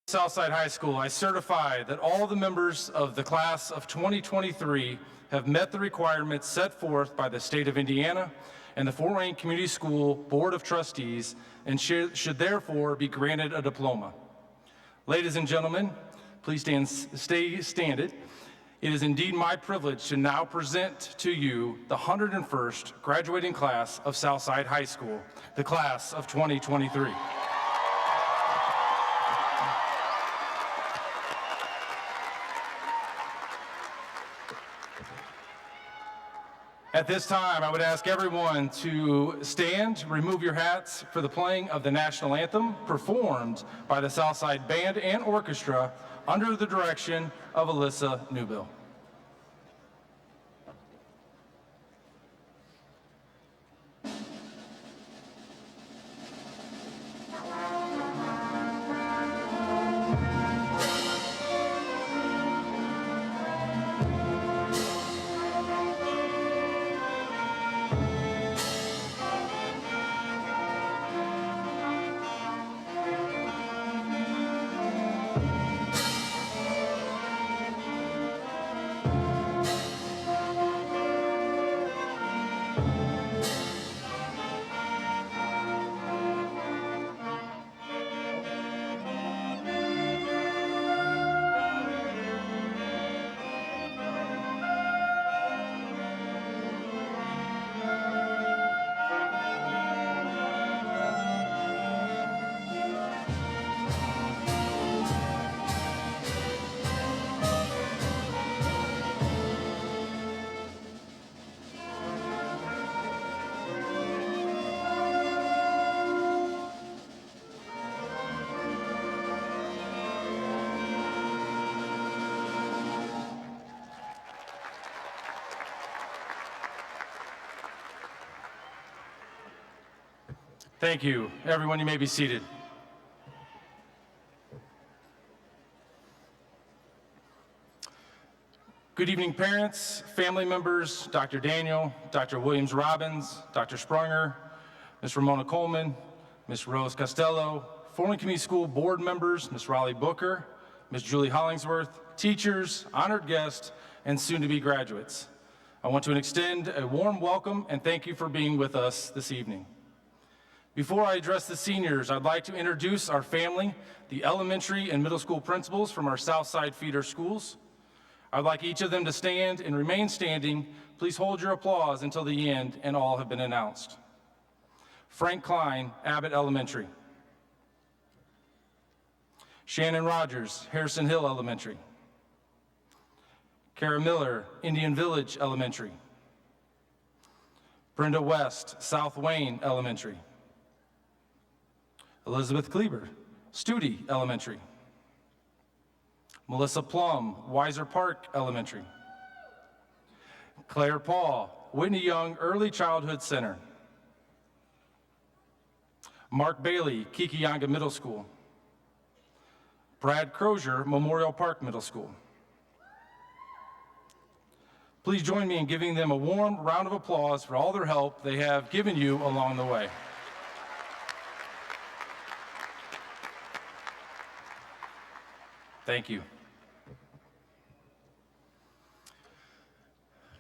Southside High School, I certify that all the members of the class of 2023 have met the requirements set forth by the state of Indiana and the Fort Wayne Community School Board of Trustees and should therefore be granted a diploma. Ladies and gentlemen, please stay standing. It is indeed my privilege to now present to you the 101st graduating class of Southside High School, the class of 2023. At this time, I would ask everyone to stand, remove your hats for the playing of the national anthem performed by the Southside Band and Orchestra under the direction of Alyssa Newbill. Thank you. Everyone, you may be seated. Good evening, parents, family members, Dr. Daniel, Dr. Williams-Robbins, Dr. Sprunger, Ms. Ramona Coleman, Ms. Rose Costello, Fort Wayne Community School board members, Ms. Raleigh Booker, Ms. Julie Hollingsworth, teachers, honored guests, and soon-to-be graduates. I want to extend a warm welcome and thank you for being with us this evening. Before I address the seniors, I'd like to introduce our family, the elementary and middle school principals from our Southside feeder schools. I'd like each of them to stand and remain standing. Please hold your applause until the end and all have been announced. Frank Klein, Abbott Elementary. Shannon Rogers, Harrison Hill Elementary. Kara Miller, Indian Village Elementary. Brenda West, South Wayne Elementary. Elizabeth Kleber, Studi Elementary. Melissa Plum, Weiser Park Elementary. Claire Paul, Whitney Young Early Childhood Center. Mark Bailey, Kikiyanga Middle School. Brad Crozier, Memorial Park Middle School. Please join me in giving them a warm round of applause for all their help they have given you along the way. Thank you.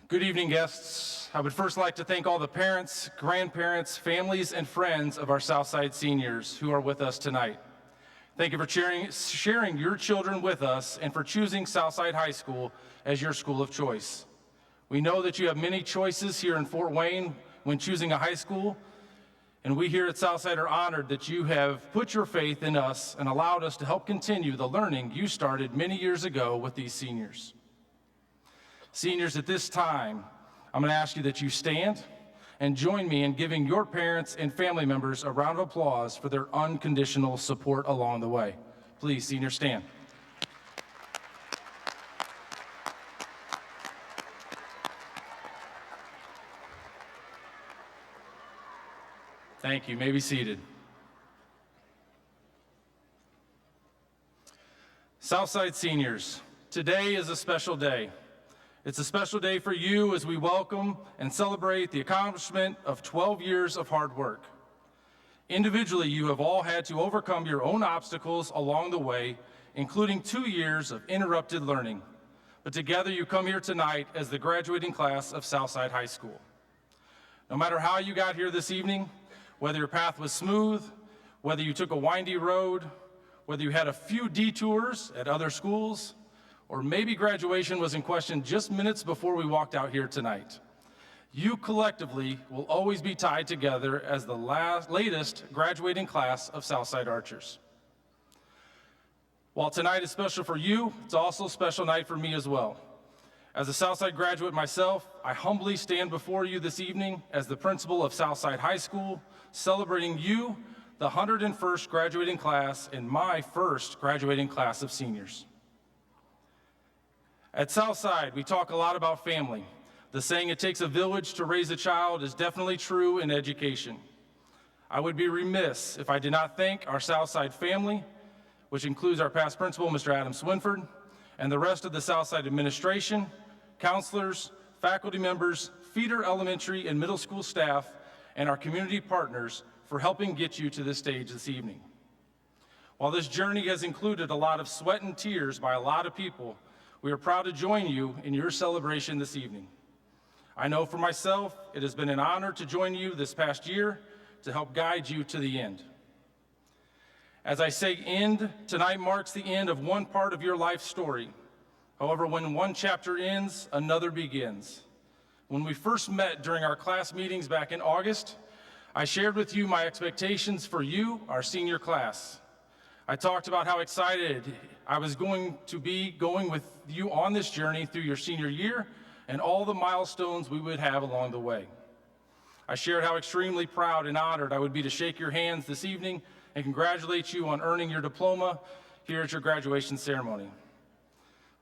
Good evening, guests. I would first like to thank all the parents, grandparents, families, and friends of our Southside seniors who are with us tonight. Thank you for sharing your children with us and for choosing Southside High School as your school of choice. We know that you have many choices here in Fort Wayne when choosing a high school, and we here at Southside are honored that you have put your faith in us and allowed us to help continue the learning you started many years ago with these seniors. Seniors, at this time, I'm going to ask you that you stand and join me in giving your parents and family members a round of applause for their unconditional support along the way. Please, seniors, stand. Thank you. You may be seated. Southside seniors, today is a special day. It's a special day for you as we welcome and celebrate the accomplishment of 12 years of hard work. Individually, you have all had to overcome your own obstacles along the way, including 2 years of interrupted learning. But together you come here tonight as the graduating class of Southside High School. No matter how you got here this evening, whether your path was smooth, whether you took a windy road, whether you had a few detours at other schools, or maybe graduation was in question just minutes before we walked out here tonight, you collectively will always be tied together as the latest graduating class of Southside Archers. While tonight is special for you, it's also a special night for me as well. As a Southside graduate myself, I humbly stand before you this evening as the principal of Southside High School, celebrating you, the 101st graduating class, and my first graduating class of seniors. At Southside, we talk a lot about family. The saying, "It takes a village to raise a child," is definitely true in education. I would be remiss if I did not thank our Southside family, which includes our past principal, Mr. Adam Swinford, and the rest of the Southside administration, counselors, faculty members, feeder elementary and middle school staff, and our community partners for helping get you to this stage this evening. While this journey has included a lot of sweat and tears by a lot of people, we are proud to join you in your celebration this evening. I know for myself, it has been an honor to join you this past year to help guide you to the end. As I say end, tonight marks the end of one part of your life story. However, when one chapter ends, another begins. When we first met during our class meetings back in August, I shared with you my expectations for you, our senior class. I talked about how excited I was going to be going with you on this journey through your senior year and all the milestones we would have along the way. I shared how extremely proud and honored I would be to shake your hands this evening and congratulate you on earning your diploma here at your graduation ceremony.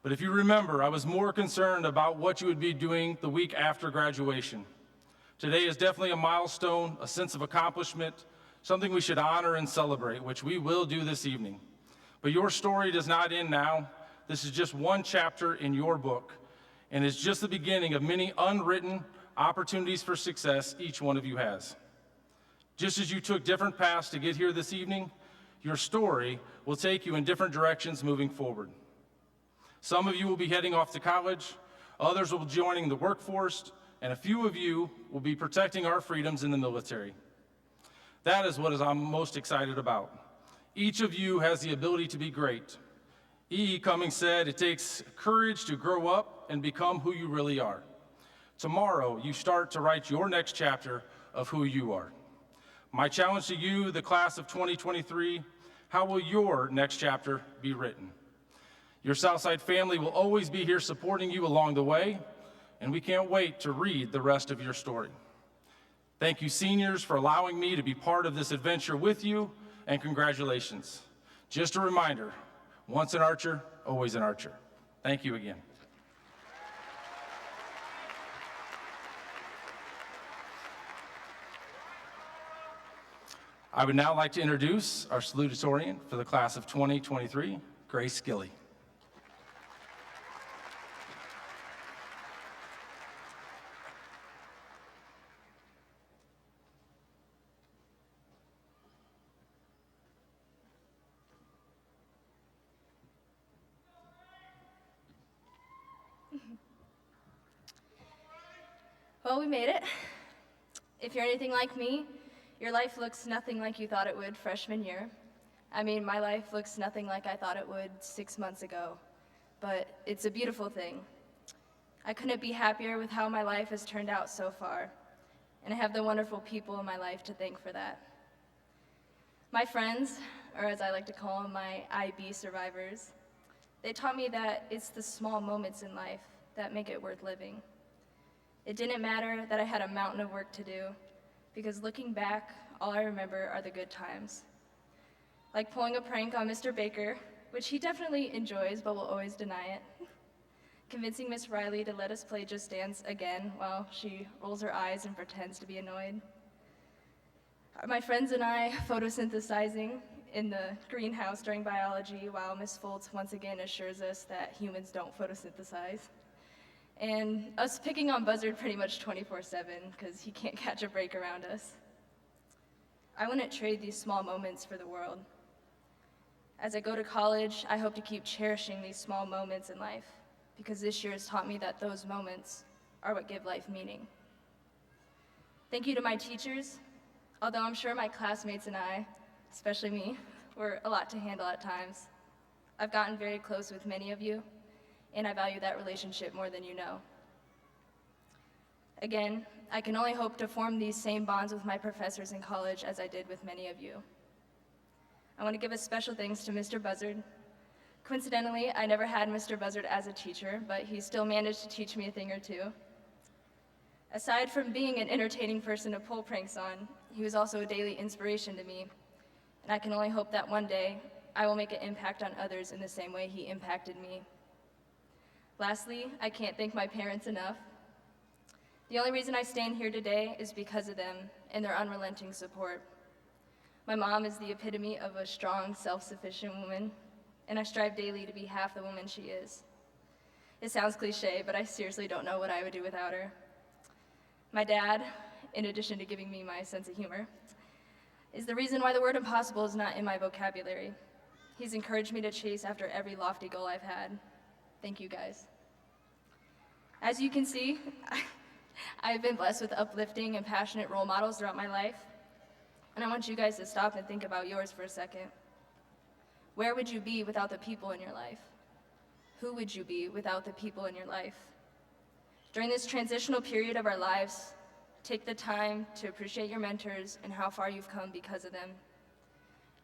But if you remember, I was more concerned about what you would be doing the week after graduation. Today is definitely a milestone, a sense of accomplishment, something we should honor and celebrate, which we will do this evening. But your story does not end now. This is just one chapter in your book, and it's just the beginning of many unwritten opportunities for success each one of you has. Just as you took different paths to get here this evening, your story will take you in different directions moving forward. Some of you will be heading off to college, others will be joining the workforce, and a few of you will be protecting our freedoms in the military. That is what I'm most excited about. Each of you has the ability to be great. E. Cummings said, "It takes courage to grow up and become who you really are." Tomorrow, you start to write your next chapter of who you are. My challenge to you, the class of 2023, how will your next chapter be written? Your Southside family will always be here supporting you along the way, and we can't wait to read the rest of your story. Thank you, seniors, for allowing me to be part of this adventure with you, and congratulations. Just a reminder, once an archer, always an archer. Thank you again. I would now like to introduce our salutatorian for the class of 2023, Grace Gilly. Well, we made it. If you're anything like me, your life looks nothing like you thought it would freshman year. I mean, my life looks nothing like I thought it would 6 months ago, but it's a beautiful thing. I couldn't be happier with how my life has turned out so far, and I have the wonderful people in my life to thank for that. My friends, or as I like to call them, my IB survivors, they taught me that it's the small moments in life that make it worth living. It didn't matter that I had a mountain of work to do, because looking back, all I remember are the good times. Like pulling a prank on Mr. Baker, which he definitely enjoys but will always deny it. Convincing Miss Riley to let us play Just Dance again while she rolls her eyes and pretends to be annoyed. My friends and I photosynthesizing in the greenhouse during biology while Miss Foltz once again assures us that humans don't photosynthesize. And us picking on Buzzard pretty much 24/7 because he can't catch a break around us. I wouldn't trade these small moments for the world. As I go to college, I hope to keep cherishing these small moments in life, because this year has taught me that those moments are what give life meaning. Thank you to my teachers, although I'm sure my classmates and I, especially me, were a lot to handle at times. I've gotten very close with many of you, and I value that relationship more than you know. Again, I can only hope to form these same bonds with my professors in college as I did with many of you. I want to give a special thanks to Mr. Buzzard. Coincidentally, I never had Mr. Buzzard as a teacher, but he still managed to teach me a thing or two. Aside from being an entertaining person to pull pranks on, he was also a daily inspiration to me, and I can only hope that one day I will make an impact on others in the same way he impacted me. Lastly, I can't thank my parents enough. The only reason I stand here today is because of them and their unrelenting support. My mom is the epitome of a strong, self-sufficient woman, and I strive daily to be half the woman she is. It sounds cliche, but I seriously don't know what I would do without her. My dad, in addition to giving me my sense of humor, is the reason why the word impossible is not in my vocabulary. He's encouraged me to chase after every lofty goal I've had. Thank you, guys. As you can see, I've been blessed with uplifting and passionate role models throughout my life, and I want you guys to stop and think about yours for a second. Where would you be without the people in your life? Who would you be without the people in your life? During this transitional period of our lives, take the time to appreciate your mentors and how far you've come because of them.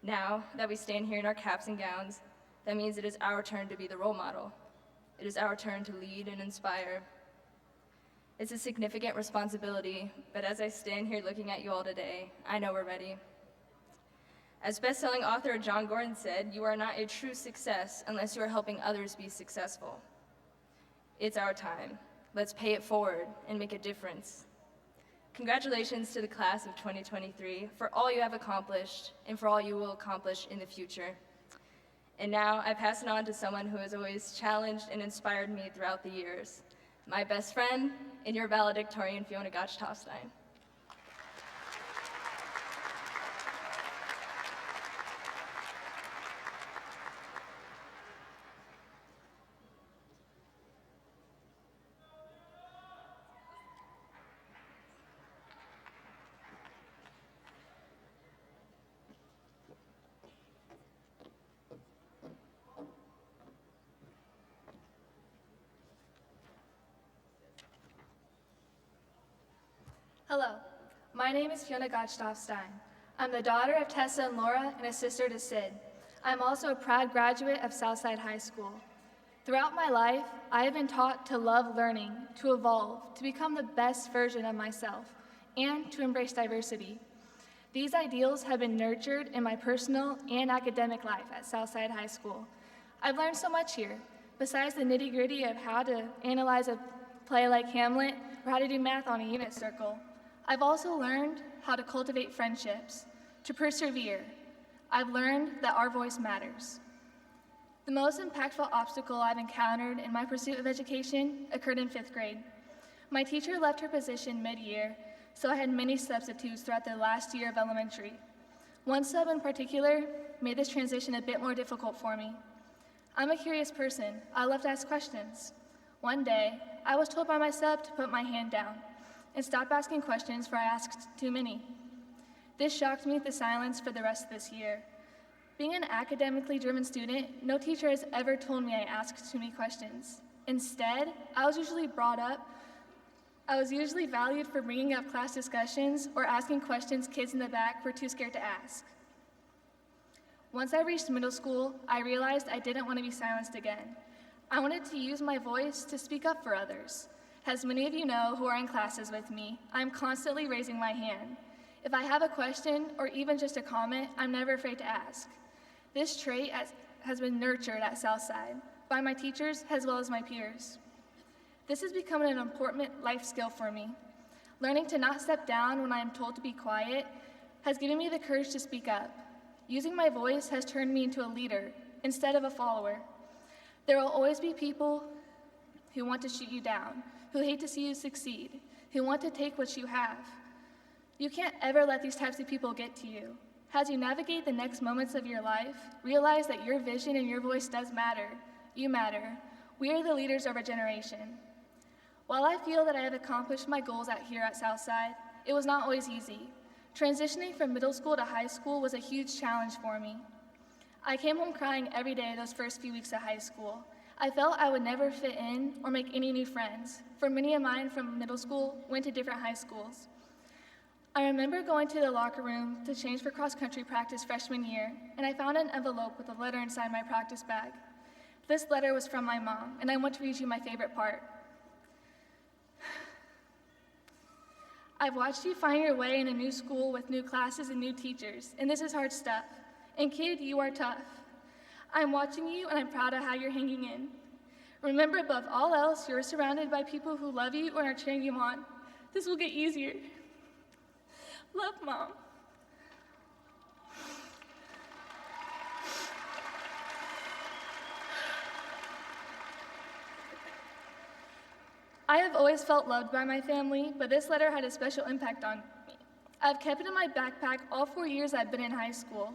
Now that we stand here in our caps and gowns, that means it is our turn to be the role model. It is our turn to lead and inspire. It's a significant responsibility, but as I stand here looking at you all today, I know we're ready. As best-selling author John Gordon said, "You are not a true success unless you are helping others be successful." It's our time. Let's pay it forward and make a difference. Congratulations to the class of 2023 for all you have accomplished and for all you will accomplish in the future. And now I pass it on to someone who has always challenged and inspired me throughout the years, my best friend and your valedictorian, Fiona Gotch-Tofstein. Hello, my name is Fiona Gotch-Tofstein. I'm the daughter of Tessa and Laura and a sister to Sid. I'm also a proud graduate of Southside High School. Throughout my life, I have been taught to love learning, to evolve, to become the best version of myself, and to embrace diversity. These ideals have been nurtured in my personal and academic life at Southside High School. I've learned so much here, besides the nitty-gritty of how to analyze a play like Hamlet or how to do math on a unit circle. I've also learned how to cultivate friendships, to persevere. I've learned that our voice matters. The most impactful obstacle I've encountered in my pursuit of education occurred in 5th grade. My teacher left her position mid-year, so I had many substitutes throughout the last year of elementary. One sub in particular made this transition a bit more difficult for me. I'm a curious person. I love to ask questions. One day, I was told by my sub to put my hand down and stop asking questions, for I asked too many. This shocked me into silence for the rest of this year. Being an academically driven student, no teacher has ever told me I asked too many questions. Instead, I was usually valued for bringing up class discussions or asking questions kids in the back were too scared to ask. Once I reached middle school, I realized I didn't want to be silenced again. I wanted to use my voice to speak up for others. As many of you know who are in classes with me, I'm constantly raising my hand. If I have a question or even just a comment, I'm never afraid to ask. This trait has been nurtured at Southside by my teachers as well as my peers. This has become an important life skill for me. Learning to not step down when I am told to be quiet has given me the courage to speak up. Using my voice has turned me into a leader instead of a follower. There will always be people who want to shoot you down, who hate to see you succeed, who want to take what you have. You can't ever let these types of people get to you. As you navigate the next moments of your life, realize that your vision and your voice does matter. You matter. We are the leaders of our generation. While I feel that I have accomplished my goals out here at Southside, it was not always easy. Transitioning from middle school to high school was a huge challenge for me. I came home crying every day those first few weeks of high school. I felt I would never fit in or make any new friends, for many of mine from middle school went to different high schools. I remember going to the locker room to change for cross-country practice freshman year, and I found an envelope with a letter inside my practice bag. This letter was from my mom, and I want to read you my favorite part. I've watched you find your way in a new school with new classes and new teachers, and this is hard stuff. And kid, you are tough. I'm watching you, and I'm proud of how you're hanging in. Remember, above all else, you're surrounded by people who love you and are cheering you on. This will get easier. Love, Mom. I have always felt loved by my family, but this letter had a special impact on me. I've kept it in my backpack all 4 years I've been in high school.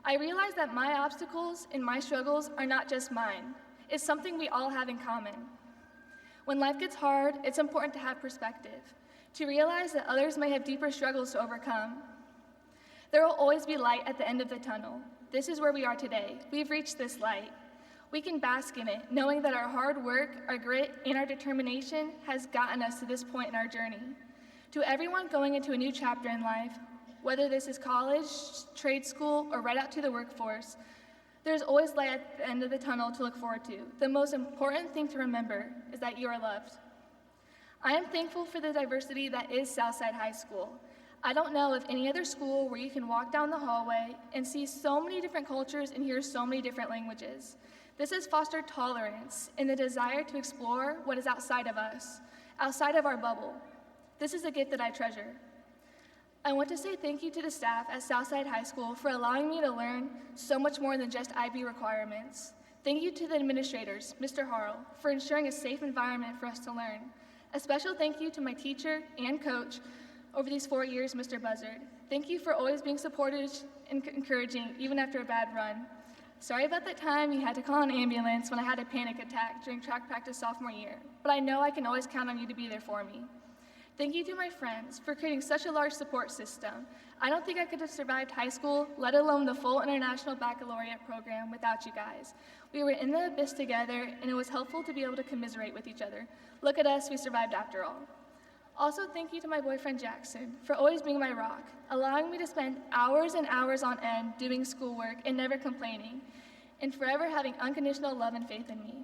I realized that my obstacles and my struggles are not just mine. It's something we all have in common. When life gets hard, it's important to have perspective, to realize that others may have deeper struggles to overcome. There will always be light at the end of the tunnel. This is where we are today. We've reached this light. We can bask in it, knowing that our hard work, our grit, and our determination has gotten us to this point in our journey. To everyone going into a new chapter in life, whether this is college, trade school, or right out to the workforce, there's always light at the end of the tunnel to look forward to. The most important thing to remember is that you are loved. I am thankful for the diversity that is Southside High School. I don't know of any other school where you can walk down the hallway and see so many different cultures and hear so many different languages. This has fostered tolerance and the desire to explore what is outside of us, outside of our bubble. This is a gift that I treasure. I want to say thank you to the staff at Southside High School for allowing me to learn so much more than just IB requirements. Thank you to the administrators, Mr. Harrell, for ensuring a safe environment for us to learn. A special thank you to my teacher and coach over these 4 years, Mr. Buzzard. Thank you for always being supportive and encouraging, even after a bad run. Sorry about that time you had to call an ambulance when I had a panic attack during track practice sophomore year, but I know I can always count on you to be there for me. Thank you to my friends for creating such a large support system. I don't think I could have survived high school, let alone the full International Baccalaureate program, without you guys. We were in the abyss together, and it was helpful to be able to commiserate with each other. Look at us, we survived after all. Also, thank you to my boyfriend Jackson for always being my rock, allowing me to spend hours and hours on end doing schoolwork and never complaining, and forever having unconditional love and faith in me.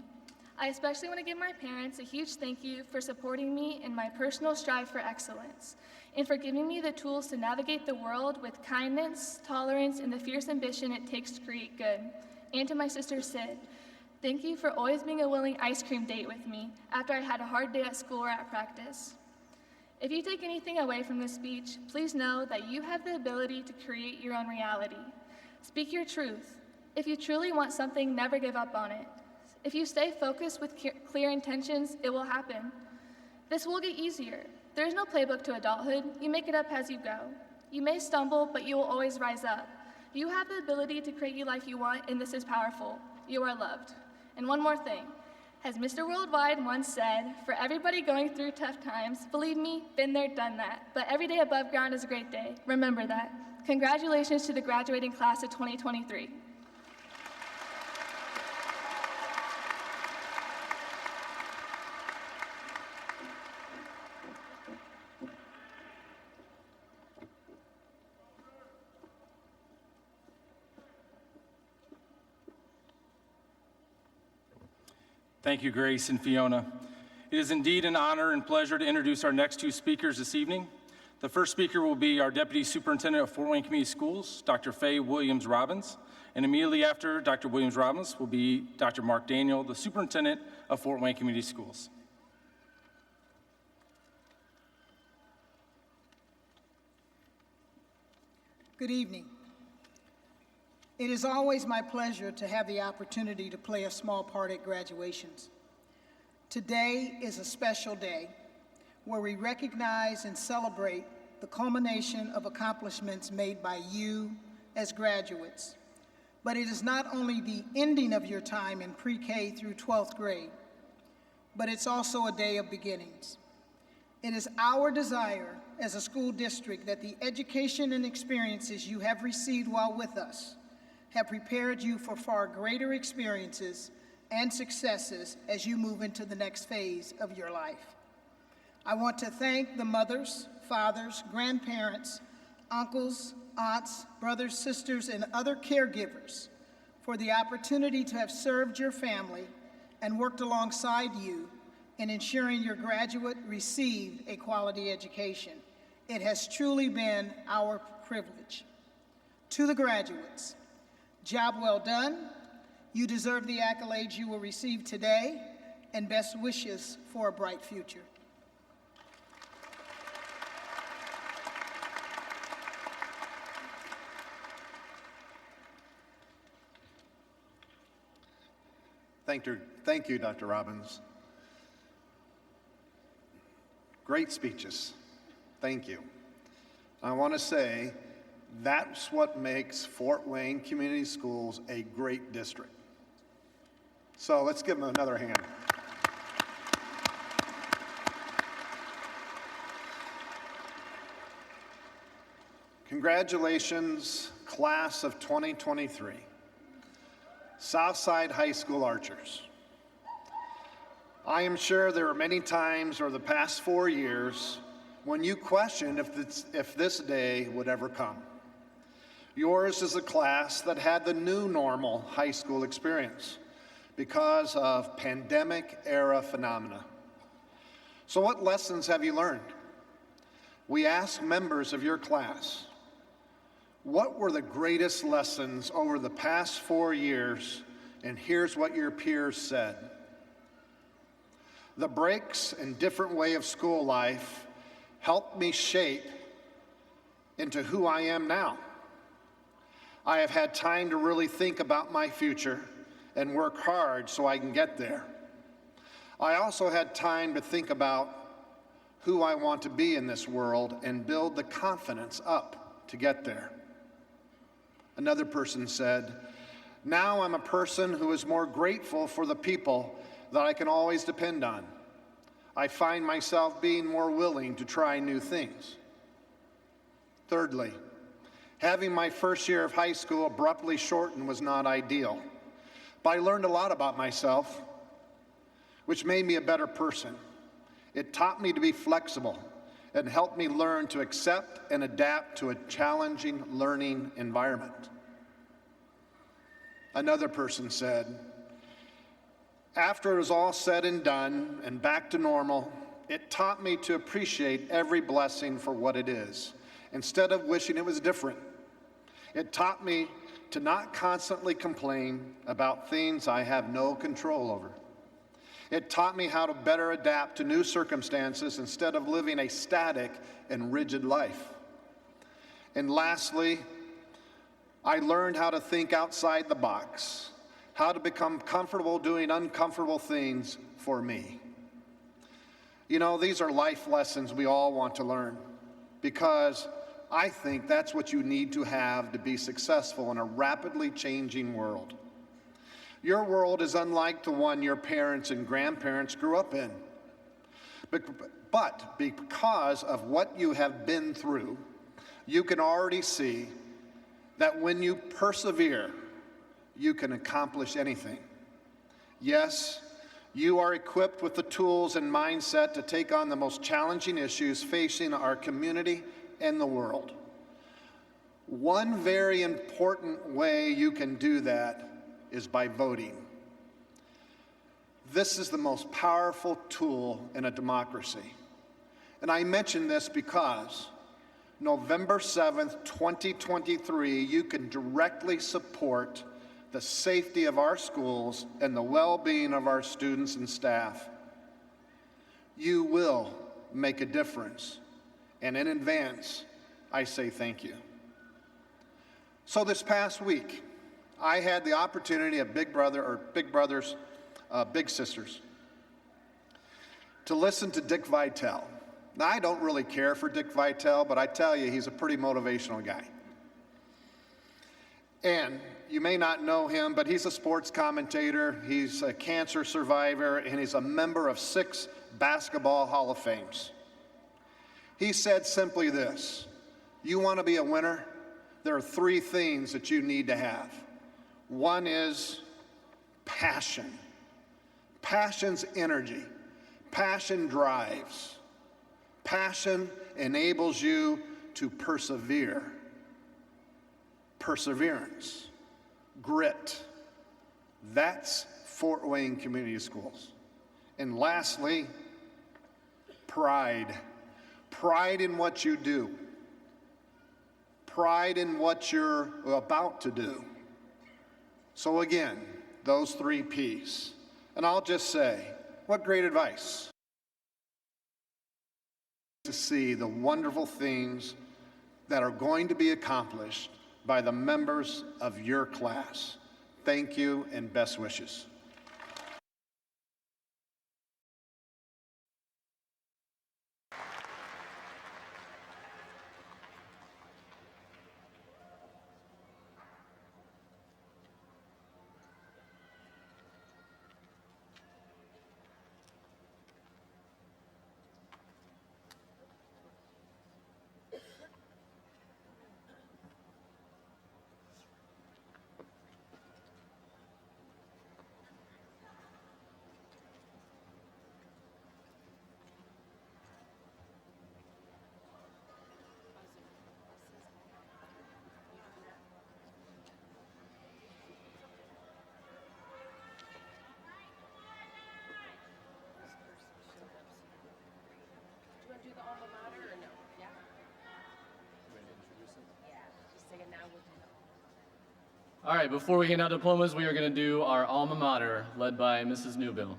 I especially want to give my parents a huge thank you for supporting me in my personal strive for excellence, and for giving me the tools to navigate the world with kindness, tolerance, and the fierce ambition it takes to create good. And to my sister Sid, thank you for always being a willing ice cream date with me after I had a hard day at school or at practice. If you take anything away from this speech, please know that you have the ability to create your own reality. Speak your truth. If you truly want something, never give up on it. If you stay focused with clear intentions, it will happen. This will get easier. There is no playbook to adulthood. You make it up as you go. You may stumble, but you will always rise up. You have the ability to create the life you want, and this is powerful. You are loved. And one more thing. As Mr. Worldwide once said, for everybody going through tough times, believe me, been there, done that. But every day above ground is a great day. Remember that. Congratulations to the graduating class of 2023. Thank you, Grace and Fiona. It is indeed an honor and pleasure to introduce our next two speakers this evening. The first speaker will be our Deputy Superintendent of Fort Wayne Community Schools, Dr. Faye Williams-Robbins, and immediately after Dr. Williams-Robbins will be Dr. Mark Daniel, the Superintendent of Fort Wayne Community Schools. Good evening. It is always my pleasure to have the opportunity to play a small part at graduations. Today is a special day where we recognize and celebrate the culmination of accomplishments made by you as graduates. But it is not only the ending of your time in pre-K through 12th grade, but it's also a day of beginnings. It is our desire as a school district that the education and experiences you have received while with us have prepared you for far greater experiences and successes as you move into the next phase of your life. I want to thank the mothers, fathers, grandparents, uncles, aunts, brothers, sisters, and other caregivers for the opportunity to have served your family and worked alongside you in ensuring your graduate received a quality education. It has truly been our privilege. To the graduates, job well done. You deserve the accolades you will receive today, and best wishes for a bright future. Thank you, Dr. Robbins. Great speeches. Thank you. I want to say that's what makes Fort Wayne Community Schools a great district. So let's give them another hand. Congratulations, class of 2023. Southside High School Archers. I am sure there are many times over the past 4 years when you questioned if this day would ever come. Yours is a class that had the new normal high school experience because of pandemic-era phenomena. So what lessons have you learned? We asked members of your class, what were the greatest lessons over the past 4 years? And here's what your peers said. The breaks and different way of school life helped me shape into who I am now. I have had time to really think about my future and work hard so I can get there. I also had time to think about who I want to be in this world and build the confidence up to get there. Another person said, now I'm a person who is more grateful for the people that I can always depend on. I find myself being more willing to try new things. Thirdly, having my first year of high school abruptly shortened was not ideal, but I learned a lot about myself, which made me a better person. It taught me to be flexible and helped me learn to accept and adapt to a challenging learning environment. Another person said, after it was all said and done and back to normal, it taught me to appreciate every blessing for what it is, instead of wishing it was different. It taught me to not constantly complain about things I have no control over. It taught me how to better adapt to new circumstances instead of living a static and rigid life. And lastly, I learned how to think outside the box, how to become comfortable doing uncomfortable things for me. You know, these are life lessons we all want to learn because I think that's what you need to have to be successful in a rapidly changing world. Your world is unlike the one your parents and grandparents grew up in. But because of what you have been through, you can already see that when you persevere, you can accomplish anything. Yes, you are equipped with the tools and mindset to take on the most challenging issues facing our community and the world. One very important way you can do that is by voting. This is the most powerful tool in a democracy. And I mention this because November 7th, 2023, you can directly support the safety of our schools and the well-being of our students and staff. You will make a difference. And in advance, I say thank you. So this past week, I had the opportunity of Big Sisters, to listen to Dick Vitale. Now, I don't really care for Dick Vitale, but I tell you, he's a pretty motivational guy. And you may not know him, but he's a sports commentator, he's a cancer survivor, and he's a member of 6 basketball Hall of Fames. He said simply this: you want to be a winner? There are 3 things that you need to have. One is passion. Passion's energy. Passion drives. Passion enables you to persevere. Perseverance. Grit. That's Fort Wayne Community Schools. And lastly, pride. Pride in what you do. Pride in what you're about to do. So again, those 3 P's. And I'll just say, what great advice to see the wonderful things that are going to be accomplished by the members of your class. Thank you and best wishes. Do the alma mater or no? Yeah? Yeah, just say it now, we'll do the All right, before we hand out diplomas, we are going to do our alma mater, led by Mrs. Newbill.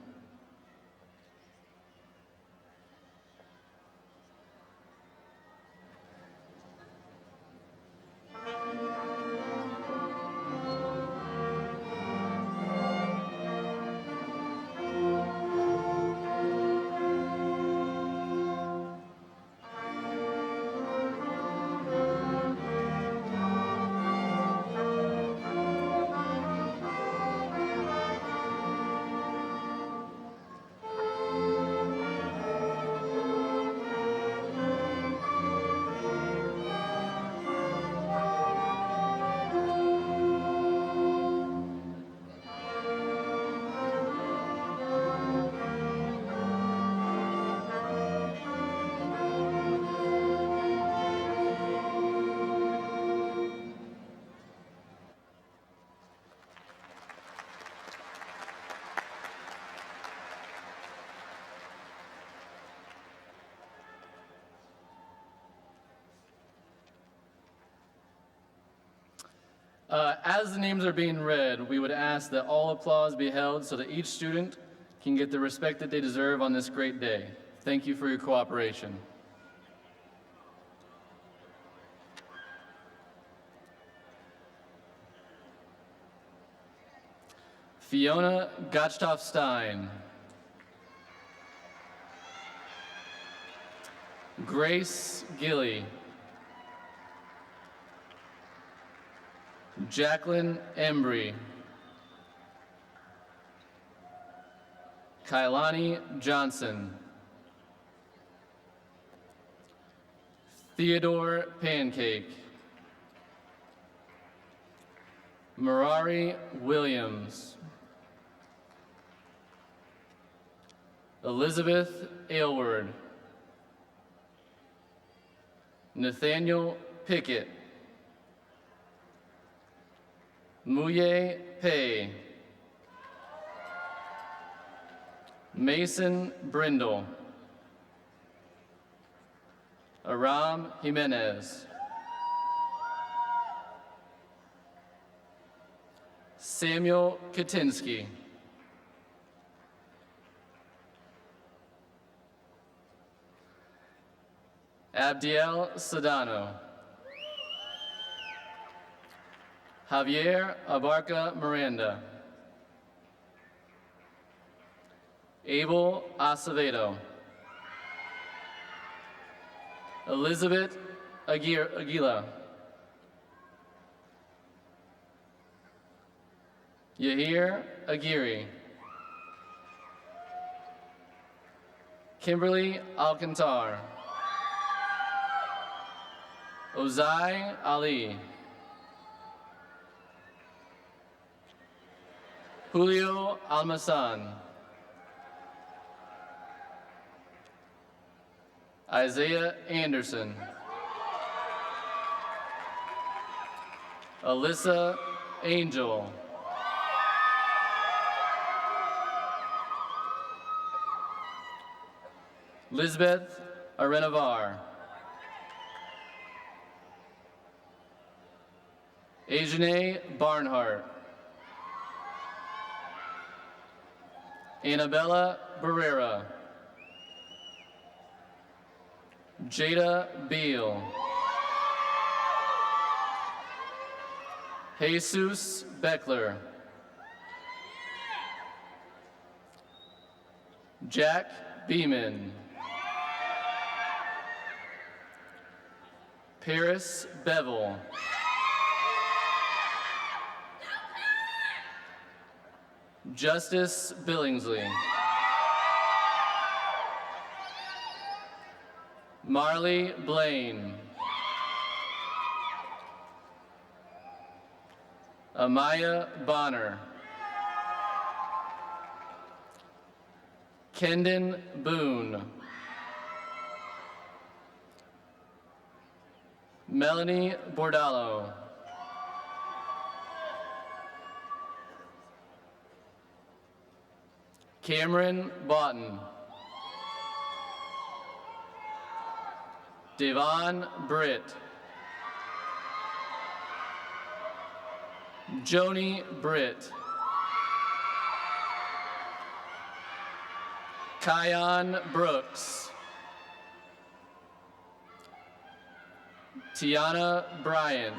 As the names are being read, we would ask that all applause be held so that each student can get the respect that they deserve on this great day. Thank you for your cooperation. Fiona Gottschalk-Stein. Grace Gilly. Jacqueline Embry. Kailani Johnson. Theodore Pancake. Merari Williams. Elizabeth Aylward. Nathaniel Pickett. Muye Pei. Mason Brindle. Aram Jimenez. Samuel Katinsky. Abdiel Sedano. Javier Abarca Miranda. Abel Acevedo. Elizabeth Aguila. Yahir Aguirre. Kimberly Alcantar. Ozai Ali. Julio Almazan. Isaiah Anderson. Alyssa Angel. Lisbeth Arenavar. Ajane Barnhart. Annabella Barrera. Jada Beal. Jesus Beckler. Jack Beeman. Paris Bevel. Justice Billingsley. Marley Blaine. Amaya Bonner. Kendon Boone. Melanie Bordallo. Cameron Boughton. Devon Britt. Joni Britt. Kion Brooks. Tiana Bryant.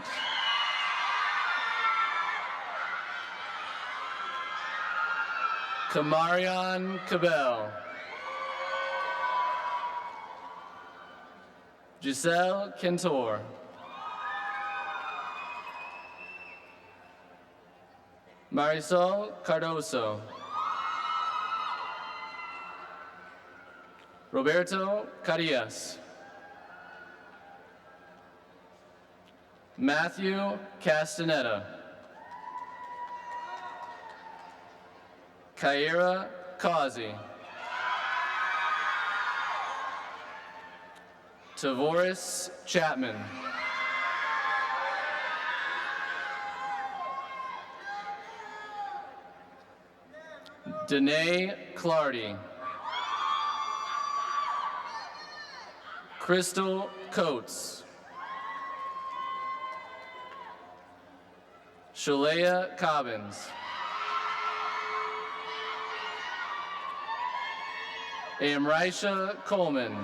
Kamarion Cabell. Giselle Cantor. Marisol Cardoso. Roberto Carillas. Matthew Castaneda. Kyra Causey. Tavoris Chapman. Danae Clardy. Crystal Coates. Shalea Cobbins. Amrisha Coleman.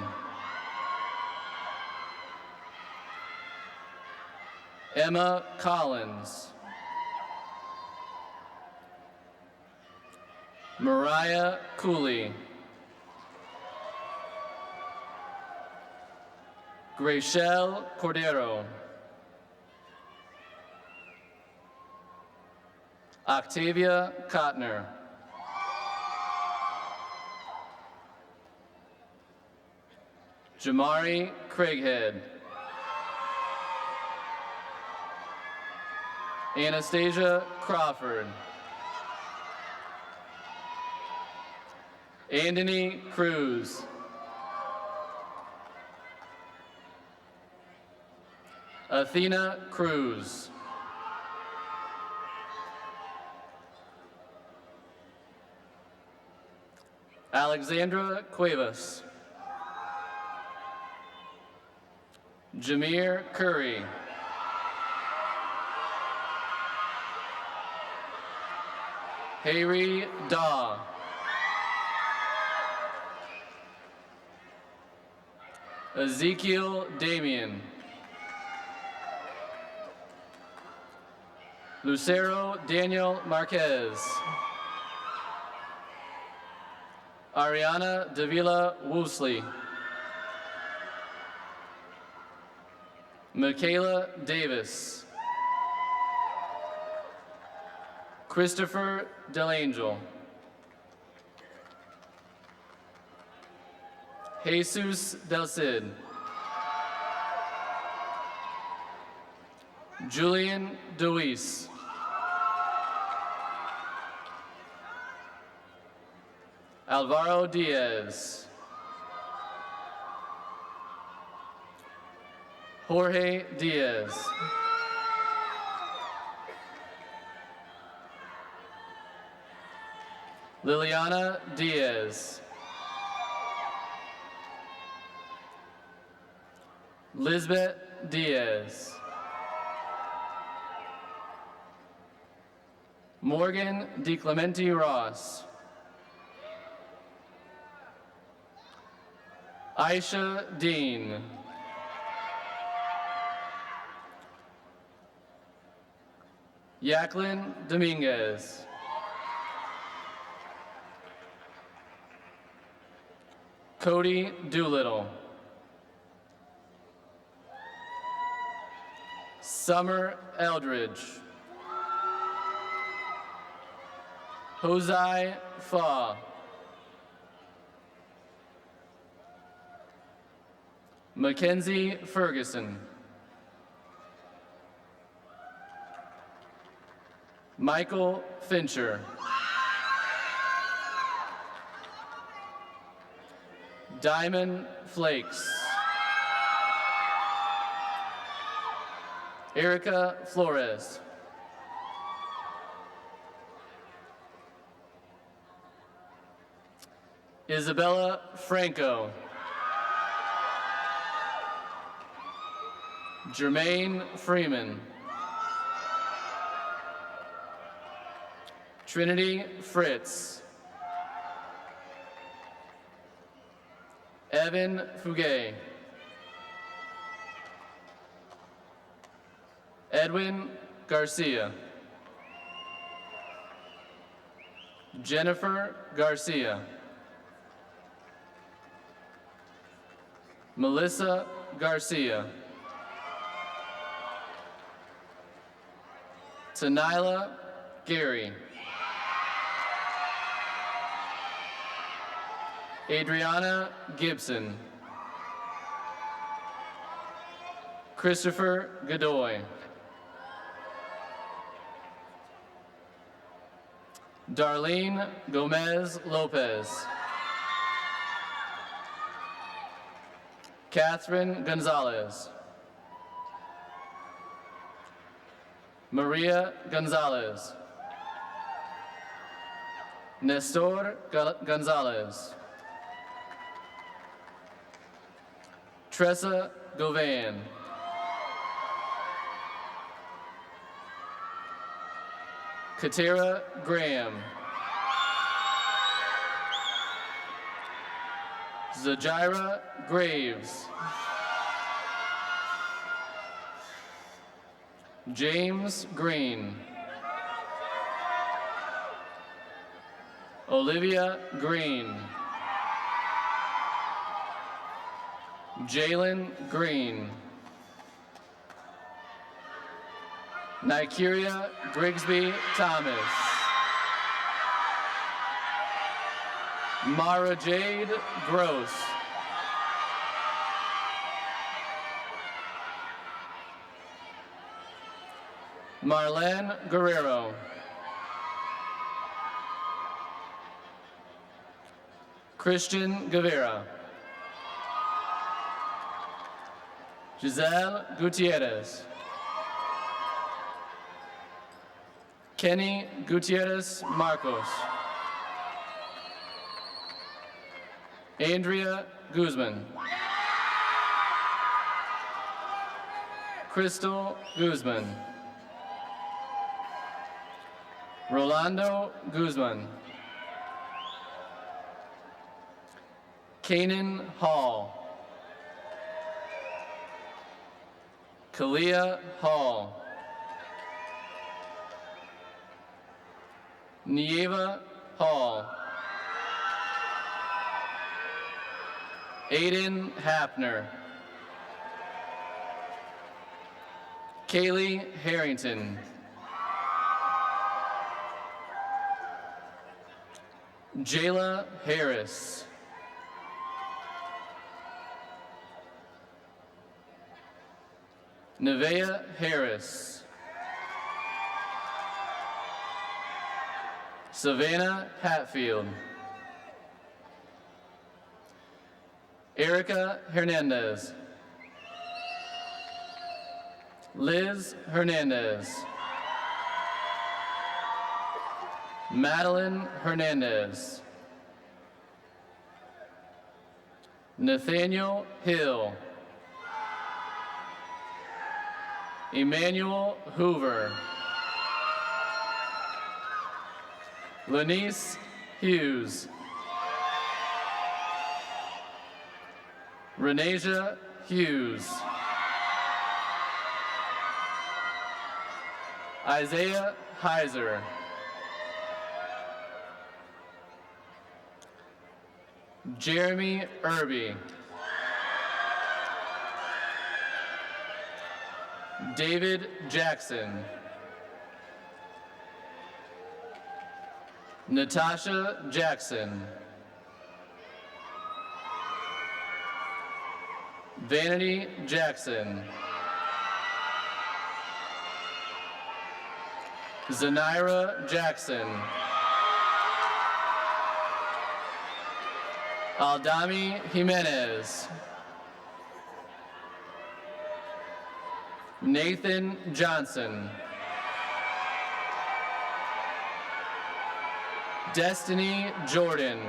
Emma Collins. Mariah Cooley. Graychelle Cordero. Octavia Kottner. Jamari Craighead. Anastasia Crawford. Andony Cruz. Athena Cruz. Alexandra Cuevas. Jameer Curry. Harry Daw. Ezekiel Damian. Lucero Daniel Marquez. Ariana Davila Woosley. Michaela Davis. Christopher Delangel. Jesus Del Cid. Julian Deweese. Alvaro Diaz. Jorge Diaz. Liliana Diaz. Lisbeth Diaz. Morgan DeClementi Ross. Aisha Dean. Jacqueline Dominguez. Cody Doolittle. Summer Eldridge. Hosai Fa. Mackenzie Ferguson. Michael Fincher. Diamond Flakes. Erica Flores. Isabella Franco. Jermaine Freeman. Trinity Fritz. Evan Fugay. Edwin Garcia. Jennifer Garcia. Melissa Garcia. Tanila Gary. Adriana Gibson. Christopher Godoy. Darlene Gomez Lopez. Catherine Gonzalez. Maria Gonzalez. Nestor Gonzalez. Tressa Govan. Katera Graham. Zajira Graves. James Green. Olivia Green. Jalen Green. Nikeria Grigsby Thomas. Mara Jade Gross. Marlene Guerrero. Christian Guevara. Giselle Gutierrez. Kenny Gutierrez Marcos. Andrea Guzman. Crystal Guzman. Rolando Guzman. Kanan Hall. Kalia Hall. Nieva Hall. Aiden Hapner. Kaylee Harrington. Jayla Harris. Nevaeh Harris. Savannah Hatfield. Erica Hernandez. Liz Hernandez. Madeline Hernandez. Nathaniel Hill. Emmanuel Hoover. Lanice Hughes. Renasia Hughes. Isaiah Heiser. Jeremy Irby. David Jackson. Natasha Jackson. Vanity Jackson. Zanira Jackson. Aldami Jimenez. Nathan Johnson. Destiny Jordan.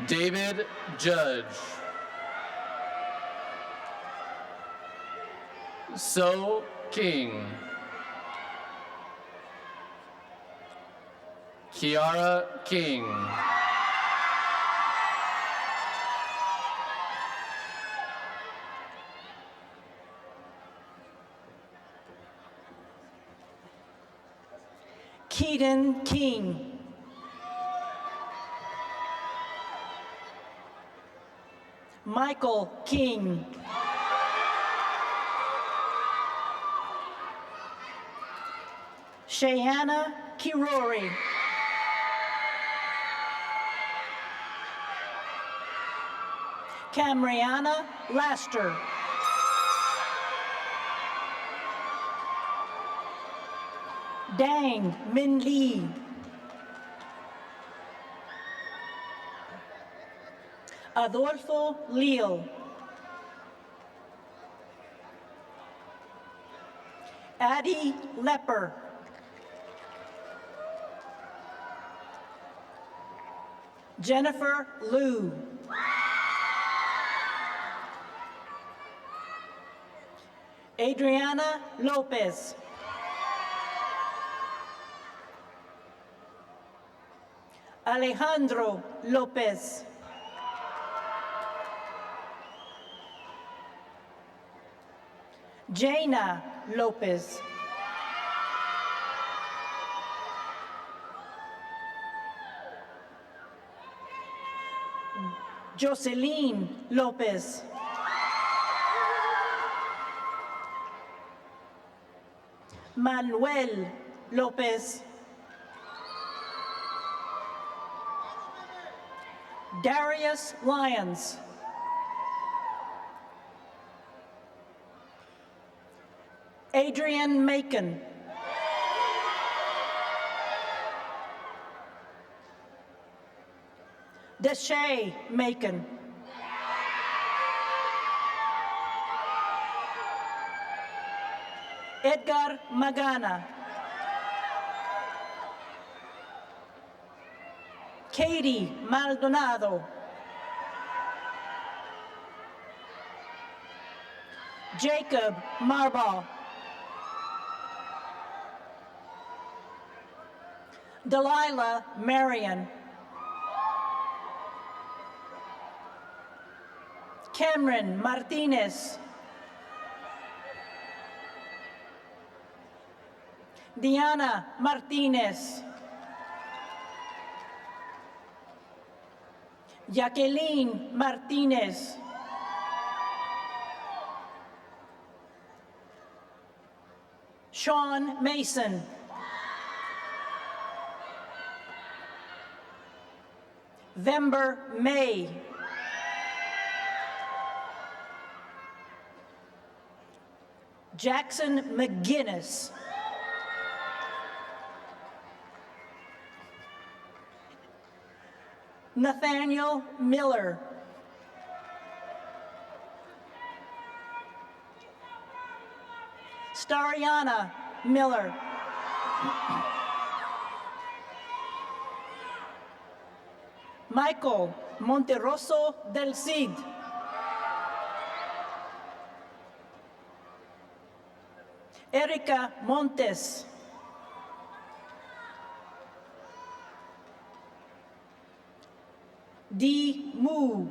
David Judge. So King. Kiara King. Keaton King. Michael King. Shayana Kirori. Camriana Laster. Dang Min Lee. Adolfo Leal. Addie Lepper. Jennifer Liu. Adriana Lopez. Alejandro Lopez. Jaina Lopez. Jocelyn Lopez. Manuel Lopez. Darius Lyons. Adrian Macon. Deshay Macon. Edgar Magana. Katie Maldonado. Jacob Marbaugh. Delilah Marion. Cameron Martinez. Diana Martinez. Jacqueline Martinez. Sean Mason. Vember May. Jackson McGinnis. Nathaniel Miller. Stariana Miller. Michael Monterroso del Cid. Erika Montes. D. Mu.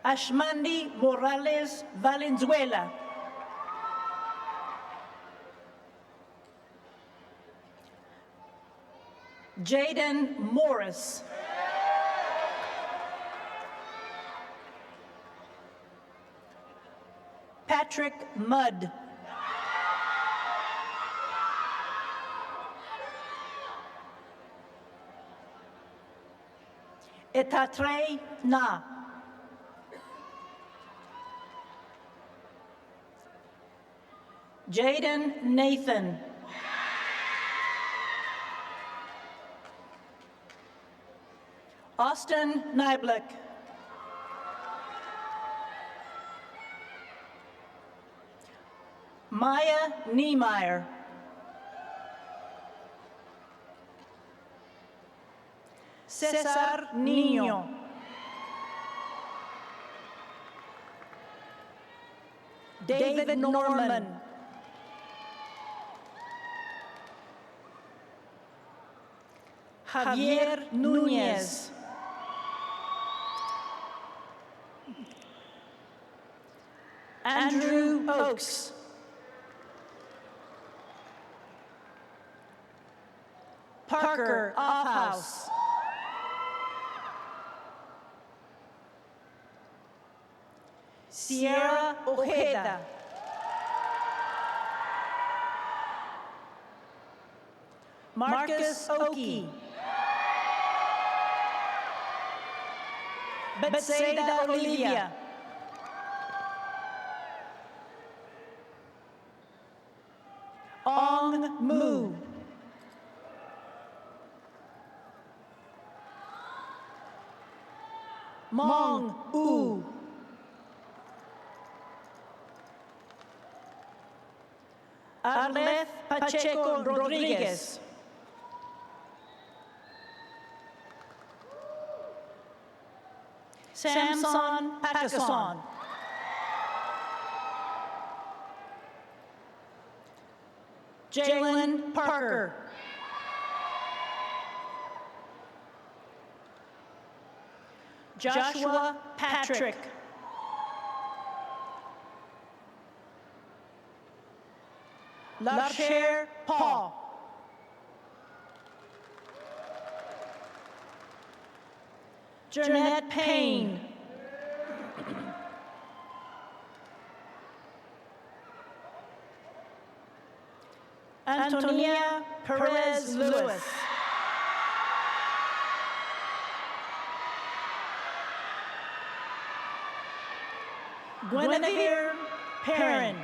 Ashmandi Morales Valenzuela. Jaden Morris. Patrick Mudd. Etatre Na. Jaden Nathan. Austin Nyblick. Maya Niemeyer. Cesar Niño. David Norman. Javier Núñez. Andrew Oakes. Parker Offhouse. Sierra Ojeda. Marcus Oki. Betsaida Olivia. Ong Mu. Mong U. Arleth Pacheco Rodriguez. Samson Packason. Jalen Parker. Joshua Patrick. Larcher Paul. Jeanette Payne. Antonia Perez Lewis. Guinevere Perrin.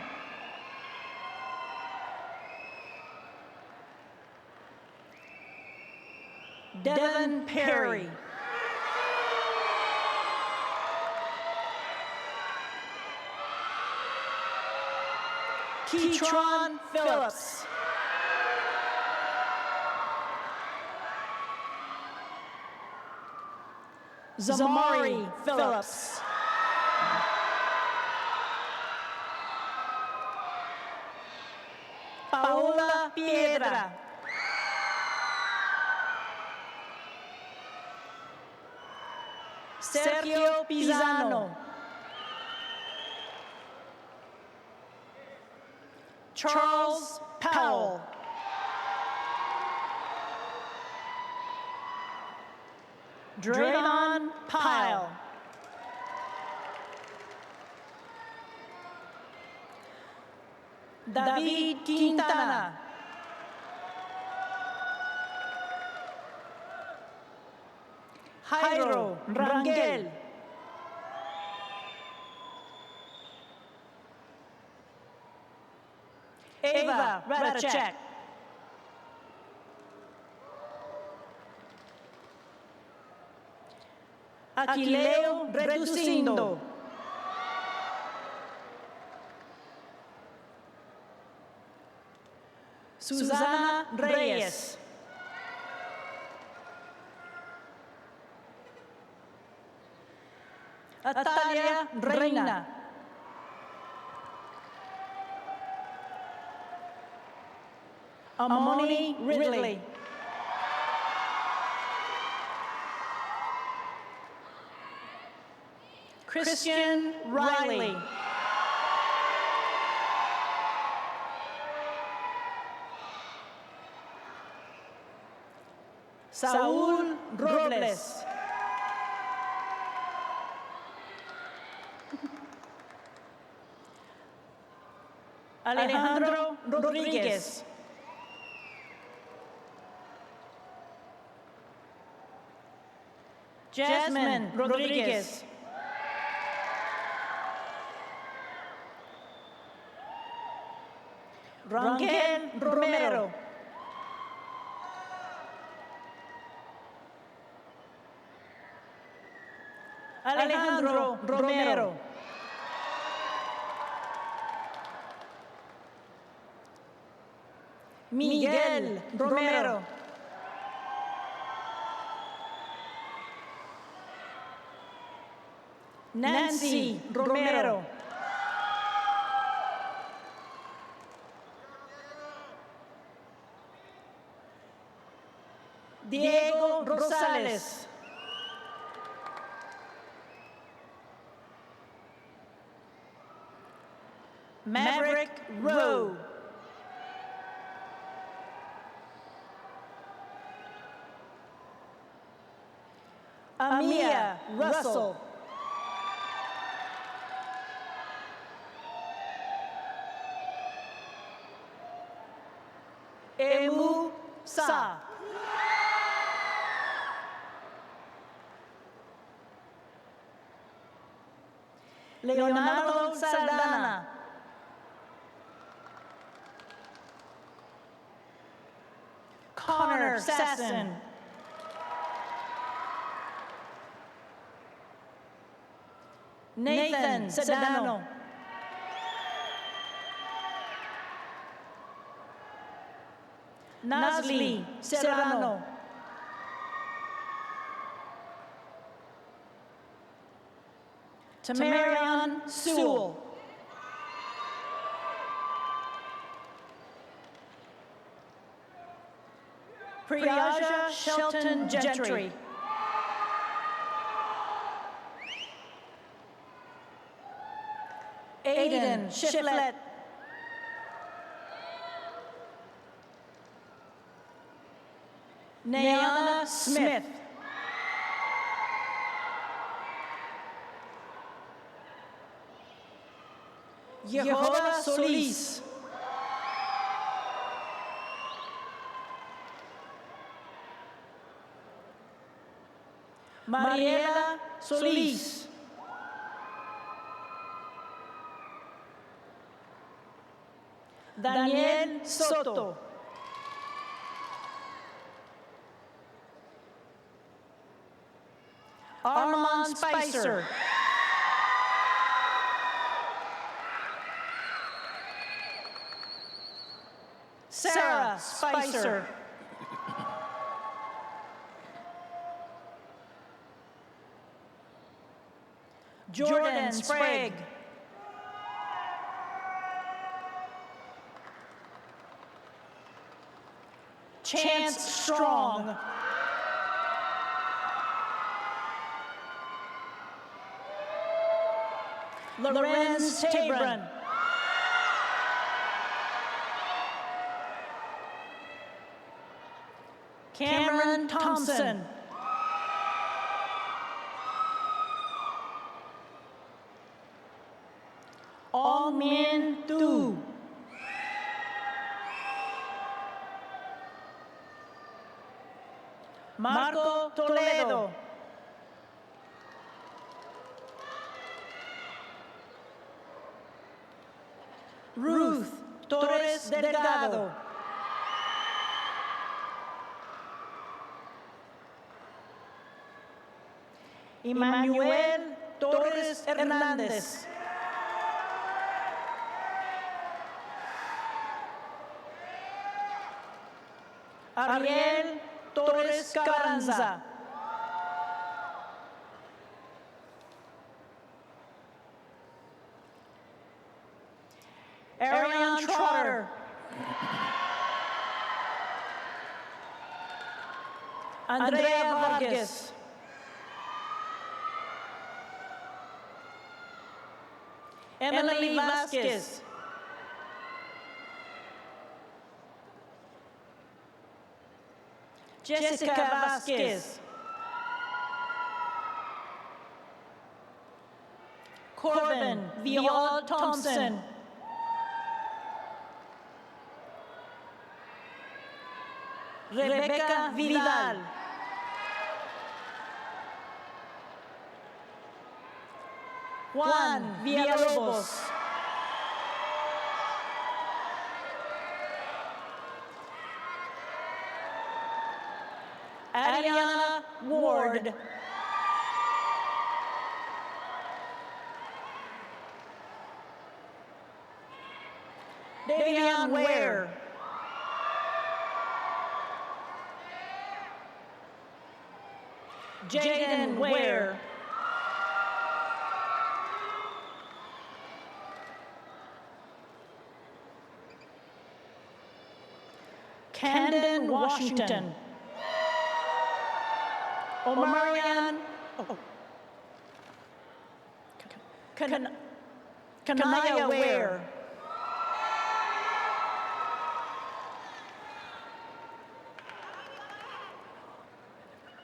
Devin Perry. Keytron Phillips. Zamari Phillips. Paola Piedra. Sergio Pisano. Charles Powell. Draymond Pyle. David Quintana. Jairo Rangel. Eva Radacek. Aquileo Reducindo. Susana Reyes. Atalia Reina. Amoni Ridley. Christian Riley. Saúl Robles. Alejandro Rodríguez. Jasmine Rodríguez. Rangel Romero. Alejandro Romero. Miguel Romero. Nancy Romero. Diego Rosales. Maverick Rowe. Amia Russell. Emu Sa. Leonardo Saldana. Connor Sasson. Nathan Sedano. Nazli Serrano. Tamarion Sewell. Priyaja Shelton Gentry. Aiden Shiflett. Nayana Smith. Yehoda Solis. Mariela Solis. Daniel Soto. Armand Spicer. Sarah Spicer. Jordan Sprague. Chance Strong. Lorenz Tabron. Cameron Thompson. Ong Min Du. Marco Toledo. Ruth Torres Delgado. Emmanuel Torres Hernández. Ariel Torres Carranza. Ariane Trotter. Andrea Vargas. Emily Vasquez. Jessica Vasquez. Corbin Viola Thompson. Rebecca Vidal. Juan Villalobos. Ariana Ward. Davion Ware. Jaden Ware. Camden Washington. Omarion Kanaya Ware.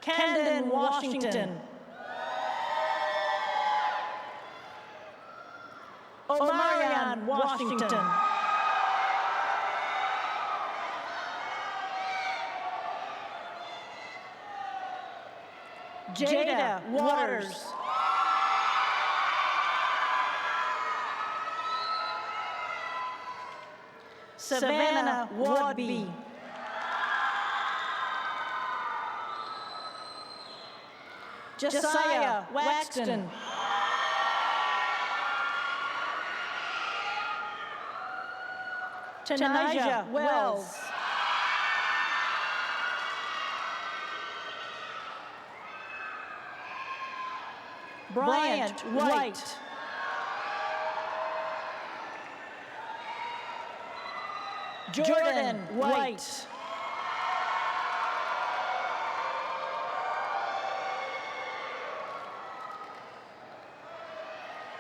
Camden Washington. Omarion Washington. Jada Waters. Savannah Wadby. Josiah Waxton. Tanijah Wells. Bryant White. Jordan White.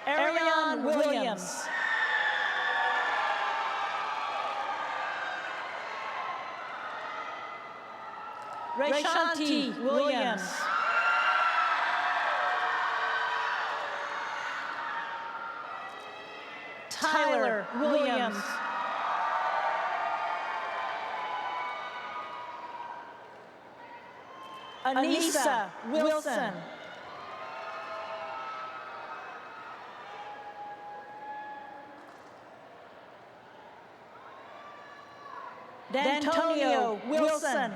Ariane Williams. Rayshanti Williams. Tyler Williams. Anissa Wilson. D'Antonio Wilson.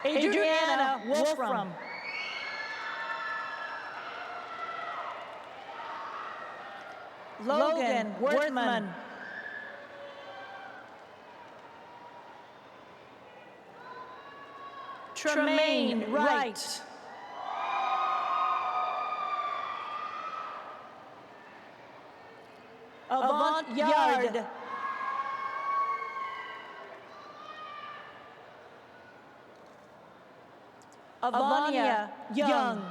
Adriana Wolfram. Logan Worthman. Tremaine Wright. Avant Yard. Avania Young.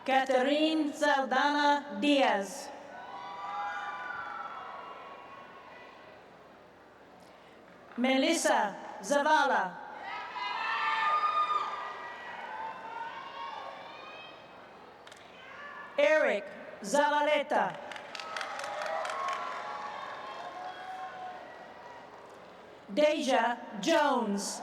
Catherine Saldana Diaz. Melissa Zavala. Eric Zavaleta. Deja Jones.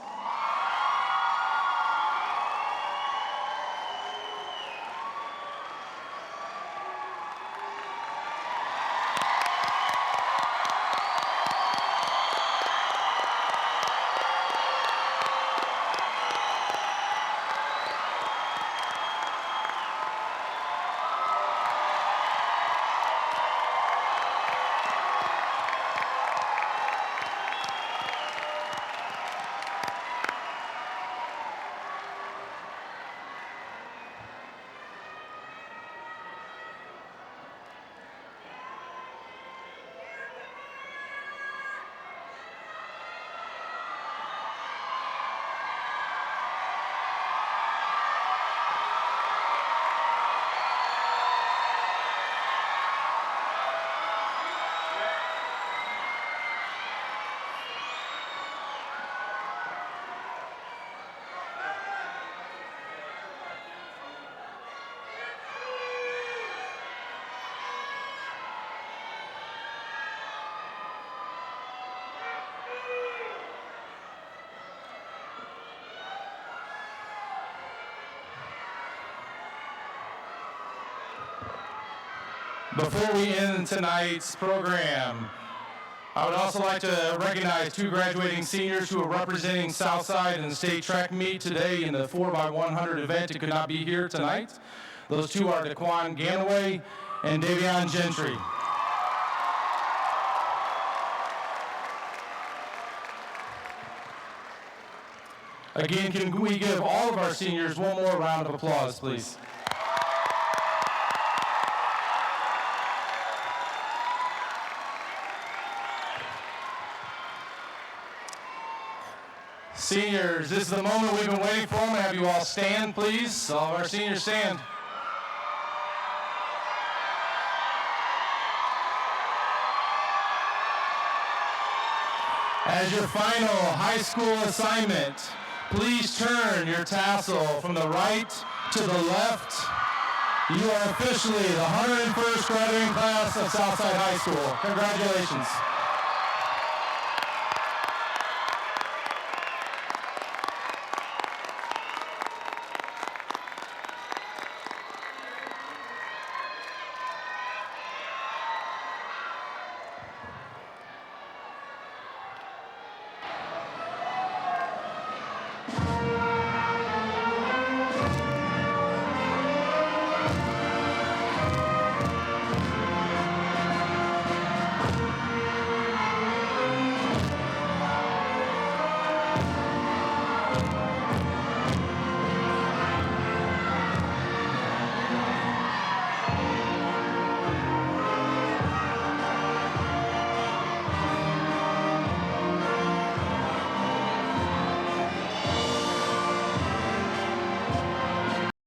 Before we end tonight's program, I would also like to recognize two graduating seniors who are representing Southside in the state track meet today in the 4x100 event and could not be here tonight. Those two are Daquan Ganaway and Davion Gentry. Again, can we give all of our seniors one more round of applause, please? Seniors, this is the moment we've been waiting for. I'm going to have you all stand, please. All of our seniors stand. As your final high school assignment, please turn your tassel from the right to the left. You are officially the 101st graduating class of Southside High School. Congratulations.